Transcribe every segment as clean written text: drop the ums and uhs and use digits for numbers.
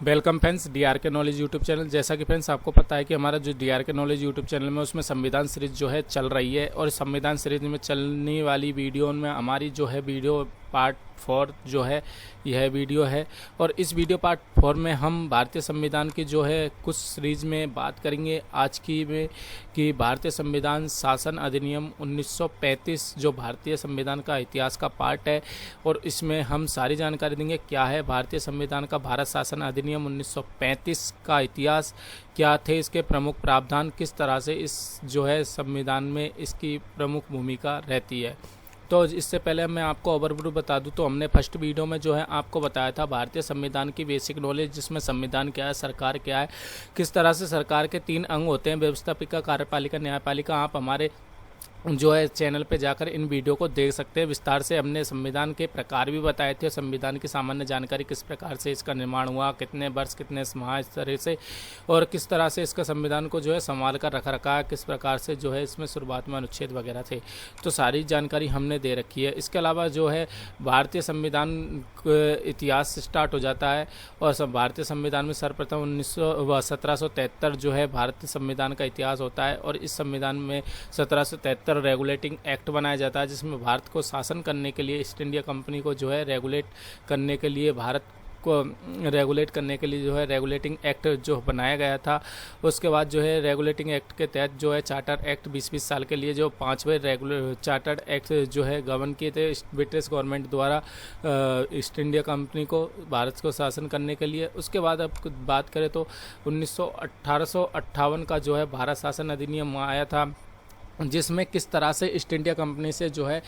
Welcome friends, DRK knowledge YouTube channel. जैसा कि friends आपको पता है कि हमारा जो डीआरके नॉलेज यूट्यूब चैनल में उसमें संविधान सीरीज जो है चल रही है, और संविधान सीरीज में चलने वाली वीडियो में हमारी जो है वीडियो पार्ट 4 जो है यह वीडियो है। और इस वीडियो पार्ट 4 में हम भारतीय संविधान की जो है कुछ सीरीज में बात करेंगे आज की में कि भारतीय संविधान शासन अधिनियम 1935 जो भारतीय संविधान का इतिहास का पार्ट है, और इसमें हम सारी जानकारी देंगे क्या है भारतीय संविधान का भारत शासन अधिनियम 1935 का इतिहास, क्या थे इसके प्रमुख प्रावधान, किस तरह से इस जो है संविधान में इसकी प्रमुख भूमिका रहती है। तो इससे पहले मैं आपको ओवरव्यू बता दूं तो हमने फर्स्ट वीडियो में जो है आपको बताया था भारतीय संविधान की बेसिक नॉलेज, जिसमें संविधान क्या है, सरकार क्या है, किस तरह से सरकार के 3 अंग होते हैं, व्यवस्थापिका, कार्यपालिका, न्यायपालिका। आप हमारे जो है चैनल पे जाकर इन वीडियो को देख सकते हैं। विस्तार से हमने संविधान के प्रकार भी बताए थे, संविधान की सामान्य जानकारी, किस प्रकार से इसका निर्माण हुआ, कितने वर्ष, कितने माह, इस तरह से, और किस तरह से इसका संविधान को जो है संभाल कर रखा है, किस प्रकार से जो है इसमें शुरुआत में अनुच्छेद वगैरह थे, तो सारी जानकारी हमने दे रखी है। इसके अलावा जो है भारतीय संविधान इतिहास स्टार्ट हो जाता है, और भारतीय संविधान में सर्वप्रथम 1773 जो है भारतीय संविधान का इतिहास होता है। और इस संविधान में 1773 रेगुलेटिंग एक्ट बनाया जाता है, जिसमें भारत को शासन करने के लिए, ईस्ट इंडिया कंपनी को जो है रेगुलेट करने के लिए, भारत को रेगुलेट करने के लिए जो है रेगुलेटिंग एक्ट जो बनाया गया था। उसके बाद जो है रेगुलेटिंग एक्ट के तहत जो है चार्टर एक्ट 20-20 साल के लिए जो 5वें चार्टर एक्ट जो है गवर्न किए थे ब्रिटिश गवर्नमेंट द्वारा ईस्ट इंडिया कंपनी को, भारत को शासन करने के लिए। उसके बाद अब बात करें तो 1858 का जो है भारत शासन अधिनियम आया था, जिसमें किस तरह से ईस्ट इंडिया कंपनी से जो है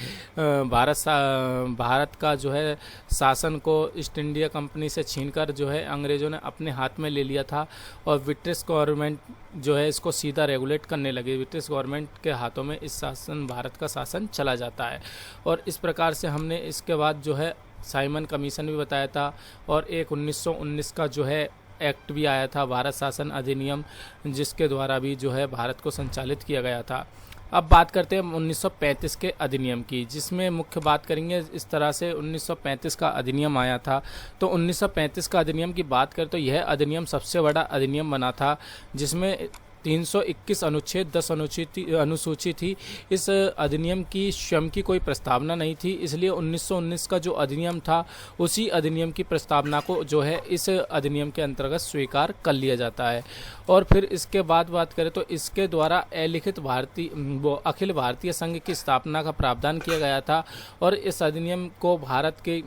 भारत का जो है शासन को ईस्ट इंडिया कंपनी से छीनकर जो है अंग्रेज़ों ने अपने हाथ में ले लिया था, और ब्रिटिश गवर्नमेंट जो है इसको सीधा रेगुलेट करने लगी। ब्रिटिश गवर्नमेंट के हाथों में इस शासन, भारत का शासन चला जाता है। और इस प्रकार से हमने इसके बाद जो है साइमन कमीशन भी बताया था, और एक 1919 का जो है एक्ट भी आया था, भारत शासन अधिनियम, जिसके द्वारा भी जो है भारत को संचालित किया गया था। अब बात करते हैं 1935 के अधिनियम की, जिसमें मुख्य बात करेंगे इस तरह से 1935 का अधिनियम आया था। तो 1935 का अधिनियम की बात करें तो यह अधिनियम सबसे बड़ा अधिनियम बना था, जिसमें 321 अनुच्छेद 10 अनुसूची थी। इस अधिनियम की स्वयं की कोई प्रस्तावना नहीं थी, इसलिए 1919 का जो अधिनियम था उसी अधिनियम की प्रस्तावना को जो है इस अधिनियम के अंतर्गत स्वीकार कर लिया जाता है। और फिर इसके बाद बात करें तो इसके द्वारा अलिखित अखिल भारतीय संघ की स्थापना का प्रावधान किया गया था, और इस अधिनियम को भारत के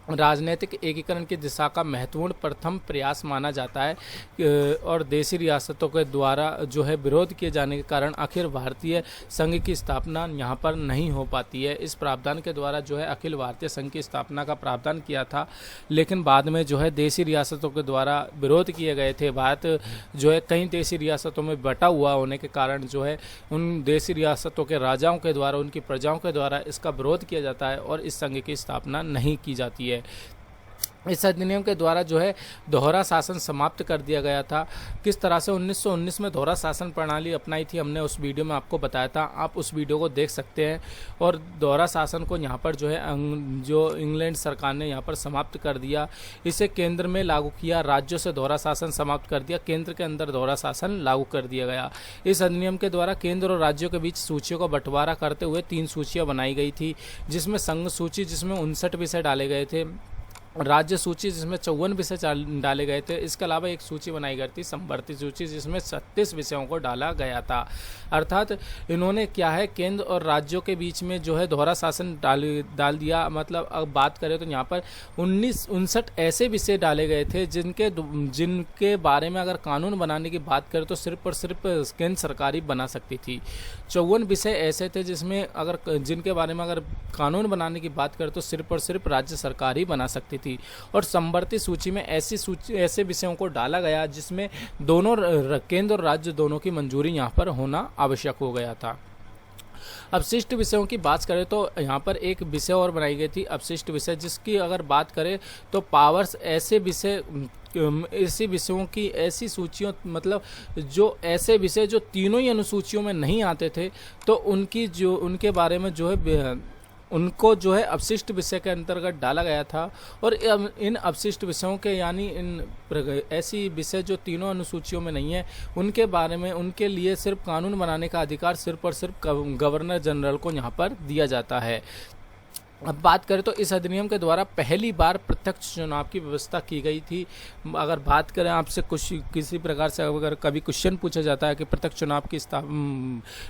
राजनीतिक एकीकरण की दिशा का महत्वपूर्ण प्रथम प्रयास माना जाता है। और देशी रियासतों के द्वारा जो है विरोध किए जाने के कारण अखिल भारतीय संघ की स्थापना यहाँ पर नहीं हो पाती है। इस प्रावधान के द्वारा जो है अखिल भारतीय संघ की स्थापना का प्रावधान किया था, लेकिन बाद में जो है देशी रियासतों के द्वारा विरोध किए गए थे। भारत जो है कई देशी रियासतों में बटा हुआ होने के कारण जो है उन देशी रियासतों के राजाओं के द्वारा, उनकी प्रजाओं के द्वारा इसका विरोध किया जाता है, और इस संघ की स्थापना नहीं की जाती है। इस अधिनियम के द्वारा जो है दोहरा शासन समाप्त कर दिया गया था। किस तरह से 1919 में दोहरा शासन प्रणाली अपनाई थी, हमने उस वीडियो में आपको बताया था, आप उस वीडियो को देख सकते हैं। और दोहरा शासन को यहाँ पर जो है जो इंग्लैंड सरकार ने यहाँ पर समाप्त कर दिया, इसे केंद्र में लागू किया, राज्यों से दोहरा शासन समाप्त कर दिया, केंद्र के अंदर दोहरा शासन लागू कर दिया गया। इस अधिनियम के द्वारा केंद्र और राज्यों के बीच सूचियों का बंटवारा करते हुए 3 सूचियाँ बनाई गई थी, जिसमें संघ सूची जिसमें 59 विषय डाले गए थे, राज्य सूची जिसमें 54 विषय डाले गए थे। इसके अलावा एक सूची बनाई गई थी संवर्ती सूची, जिसमें 36 विषयों को डाला गया था। अर्थात इन्होंने क्या है केंद्र और राज्यों के बीच में जो है दोहरा शासन डाल दिया। मतलब अब बात करें तो यहाँ पर 59 ऐसे विषय डाले गए थे जिनके बारे में अगर कानून बनाने की बात करें तो सिर्फ और सिर्फ केंद्र सरकार ही बना सकती थी। 54 विषय ऐसे थे जिनके बारे में अगर कानून बनाने की बात करें तो सिर्फ और सिर्फ राज्य सरकार ही बना सकती थी। और संवर्ती सूची में ऐसे विषयों को डाला गया जिसमें दोनों केंद्र और राज्य दोनों की मंजूरी यहाँ पर होना आवश्यक हो गया था। अपशिष्ट विषयों की बात करें तो यहाँ पर एक विषय और बनाई गई थी, अपशिष्ट विषय, जिसकी अगर बात करें तो पावर्स, ऐसे विषयों की ऐसी सूचियों, मतलब जो ऐसे विषय जो तीनों ही अनुसूचियों में नहीं आते थे, तो उनके बारे में जो है उनको जो है अपशिष्ट विषय के अंतर्गत डाला गया था। और इन अपशिष्ट विषयों के यानी ऐसी विषय जो तीनों अनुसूचियों में नहीं है, उनके बारे में उनके लिए सिर्फ कानून बनाने का अधिकार सिर्फ और सिर्फ गवर्नर जनरल को यहाँ पर दिया जाता है। अब बात करें तो इस अधिनियम के द्वारा पहली बार प्रत्यक्ष चुनाव की व्यवस्था की गई थी। अगर बात करें आपसे कुछ किसी प्रकार से अगर कभी क्वेश्चन पूछा जाता है कि प्रत्यक्ष चुनाव की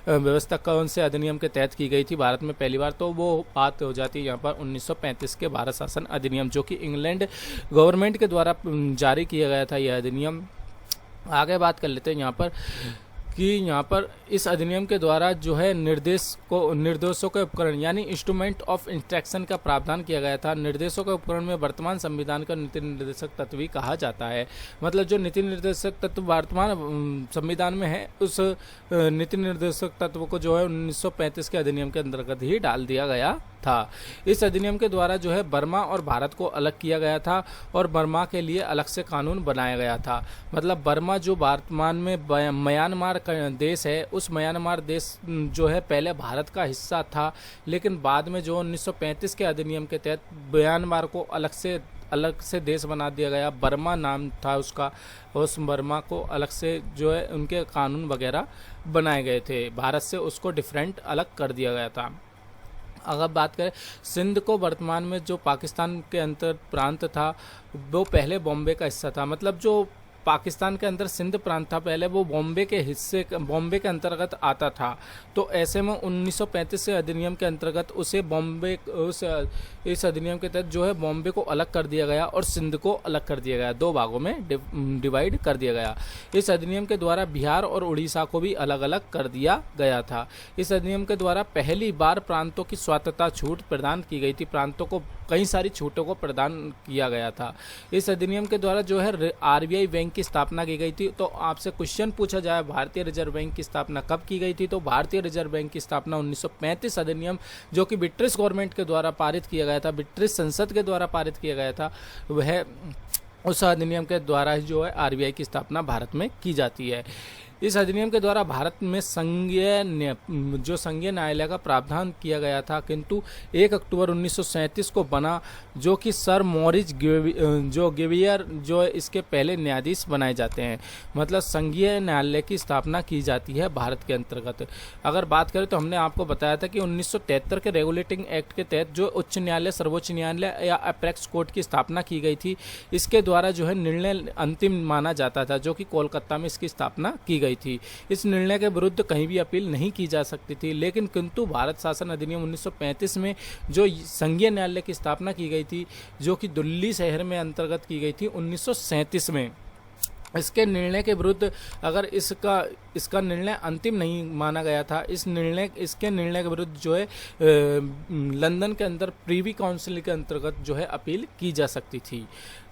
व्यवस्था कौन से अधिनियम के तहत की गई थी भारत में पहली बार, तो वो बात हो जाती है यहाँ पर 1935 के भारत शासन अधिनियम, जो कि इंग्लैंड गवर्नमेंट के द्वारा जारी किया गया था यह अधिनियम। आगे बात कर लेते हैं यहाँ पर कि यहाँ पर इस अधिनियम के द्वारा जो है निर्देशों के उपकरण यानी इंस्ट्रूमेंट ऑफ इंस्ट्रक्शन का प्रावधान किया गया था। निर्देशों के उपकरण में वर्तमान संविधान का नीति निर्देशक तत्व भी कहा जाता है। मतलब जो नीति निर्देशक तत्व वर्तमान संविधान में है, उस नीति निर्देशक तत्व को जो है 1935 के अधिनियम के अंतर्गत ही डाल दिया गया था। इस अधिनियम के द्वारा जो है बर्मा और भारत को अलग किया गया था और बर्मा के लिए अलग से कानून बनाया गया था। मतलब बर्मा जो वर्तमान में म्यांमार देश है, उस म्यांमार देश जो है पहले भारत का हिस्सा था, लेकिन बाद में जो 1935 के अधिनियम के तहत म्यांमार को अलग से देश बना दिया गया। बर्मा नाम था उसका, उस बर्मा को अलग से जो है उनके कानून वगैरह बनाए गए थे। भारत से उसको डिफरेंट अलग कर दिया गया था। अगर बात करें सिंध को, वर्तमान में जो पाकिस्तान के अंतर प्रांत था, वो पहले बॉम्बे का हिस्सा था। मतलब जो पाकिस्तान के अंदर सिंध प्रांत था पहले, वो बॉम्बे के अंतर्गत आता था। तो ऐसे में 1935 से अधिनियम के अंतर्गत इस अधिनियम के तहत जो है बॉम्बे को अलग कर दिया गया और सिंध को अलग कर दिया गया, दो भागों में डिवाइड कर दिया गया। इस अधिनियम के द्वारा बिहार और उड़ीसा को भी अलग अलग कर दिया गया था। इस अधिनियम के द्वारा पहली बार प्रांतों की स्वतंत्रता छूट प्रदान की गई थी। प्रांतों को कई सारी छूटों को प्रदान किया गया था। इस अधिनियम के द्वारा जो है आरबीआई बैंक की स्थापना की गई थी। तो आपसे क्वेश्चन पूछा जाए भारतीय रिजर्व बैंक की स्थापना कब की गई थी, तो भारतीय रिजर्व बैंक की स्थापना 1935 अधिनियम, जो कि ब्रिटिश गवर्नमेंट के द्वारा पारित किया गया था, ब्रिटिश संसद के द्वारा पारित किया गया था, वह उस अधिनियम के द्वारा जो है आरबीआई की स्थापना भारत में की जाती है। इस अधिनियम के द्वारा भारत में संघीय न्यायालय का प्रावधान किया गया था, किंतु 1 अक्टूबर 1937 को बना, जो कि सर मॉरिस गेवियर जो इसके पहले न्यायाधीश बनाए जाते हैं। मतलब संघीय न्यायालय की स्थापना की जाती है भारत के अंतर्गत। अगर बात करें तो हमने आपको बताया था कि 1973 के रेगुलेटिंग एक्ट के तहत जो उच्च न्यायालय, सर्वोच्च न्यायालय या अपेक्स कोर्ट की स्थापना की गई थी, इसके द्वारा जो है निर्णय अंतिम माना जाता था, जो कि कोलकाता में इसकी स्थापना की गई थी। इस निर्णय के विरुद्ध कहीं भी अपील नहीं की जा सकती थी। लेकिन किंतु भारत शासन अधिनियम 1935 में जो संघीय न्यायालय की स्थापना की गई थी, जो कि दिल्ली शहर में अंतर्गत की गई थी 1937 में, इसके निर्णय के विरुद्ध अगर इसका निर्णय अंतिम नहीं माना गया था, इसके निर्णय के विरुद्ध जो है लंदन के अंदर प्रीवी काउंसिल के अंतर्गत जो है अपील की जा सकती थी।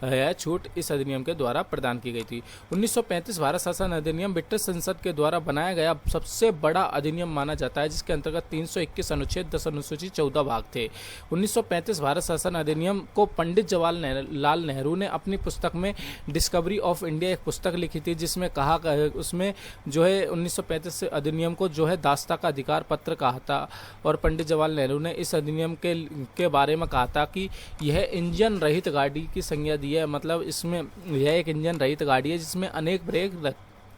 यह छूट इस अधिनियम के द्वारा प्रदान की गई थी। 1935 भारत शासन अधिनियम ब्रिटिश संसद के द्वारा बनाया गया सबसे बड़ा अधिनियम माना जाता है, जिसके अंतर्गत 321 अनुच्छेद 10 अनुसूची 14 भाग थे। 1935 भारत शासन अधिनियम को पंडित जवाहरलाल नेहरू ने अपनी पुस्तक में डिस्कवरी ऑफ इंडिया एक पुस्तक लिखी थी, जिसमें कहा उसमें जो है 1935 अधिनियम को जो है दास्ता का अधिकार पत्र कहा था। और पंडित जवाहरलाल नेहरू ने इस अधिनियम के बारे में कहा था कि यह इंजन रहित गाड़ी की संज्ञा दी है। मतलब इसमें यह एक इंजन रहित गाड़ी है जिसमें अनेक ब्रेक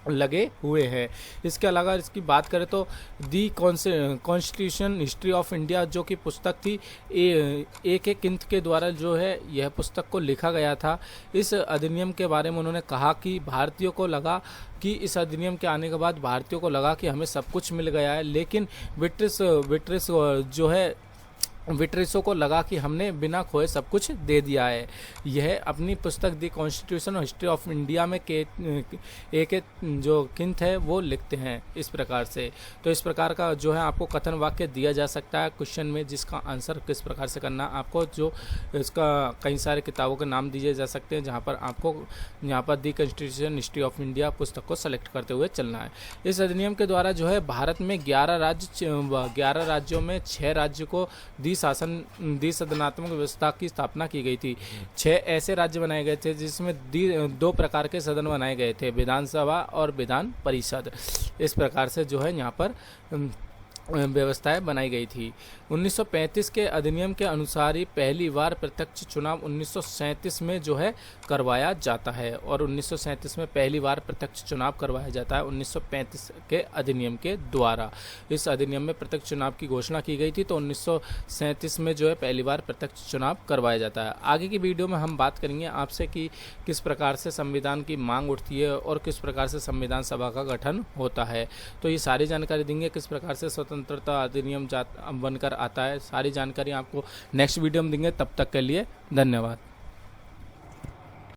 लगे हुए हैं। इसके अलावा इसकी बात करें तो दी कॉन्स्टिट्यूशन हिस्ट्री ऑफ इंडिया, जो कि पुस्तक थी, ए के किंत के द्वारा जो है यह पुस्तक को लिखा गया था। इस अधिनियम के बारे में उन्होंने कहा कि भारतीयों को लगा कि इस अधिनियम के आने के बाद भारतीयों को लगा कि हमें सब कुछ मिल गया है, लेकिन ब्रिटिश जो है ब्रिटिशों को लगा कि हमने बिना खोए सब कुछ दे दिया है। यह अपनी पुस्तक दी कॉन्स्टिट्यूशन हिस्ट्री ऑफ इंडिया में एक जो किंत है वो लिखते हैं इस प्रकार से। तो इस प्रकार का जो है आपको कथन वाक्य दिया जा सकता है क्वेश्चन में, जिसका आंसर किस प्रकार से करना, आपको जो इसका कई सारे किताबों के नाम दिए जा सकते हैं, जहाँ पर आपको यहाँ पर दी कॉन्स्टिट्यूशन हिस्ट्री ऑफ इंडिया पुस्तक को सेलेक्ट करते हुए चलना है। इस अधिनियम के द्वारा जो है भारत में 11 राज्यों में 6 राज्य को दी सदनात्मक व्यवस्था की स्थापना की गई थी। 6 ऐसे राज्य बनाए गए थे जिसमें 2 प्रकार के सदन बनाए गए थे, विधानसभा और विधान परिषद। इस प्रकार से जो है यहाँ पर व्यवस्थाएं बनाई गई थी। 1935 के अधिनियम के अनुसार ही पहली बार प्रत्यक्ष चुनाव 1937 में जो है करवाया जाता है, और 1937 में पहली बार प्रत्यक्ष चुनाव करवाया जाता है 1935 के अधिनियम के द्वारा। इस अधिनियम में प्रत्यक्ष चुनाव की घोषणा की गई थी, तो 1937 में जो है पहली बार प्रत्यक्ष चुनाव करवाया जाता है। आगे की वीडियो में हम बात करेंगे आपसे कि किस प्रकार से संविधान की मांग उठती है और किस प्रकार से संविधान सभा का गठन होता है। तो ये सारी जानकारी देंगे, किस प्रकार से स्वतंत्रता अधिनियम बनकर आता है, सारी जानकारी आपको नेक्स्ट वीडियो में देंगे। तब तक के लिए धन्यवाद।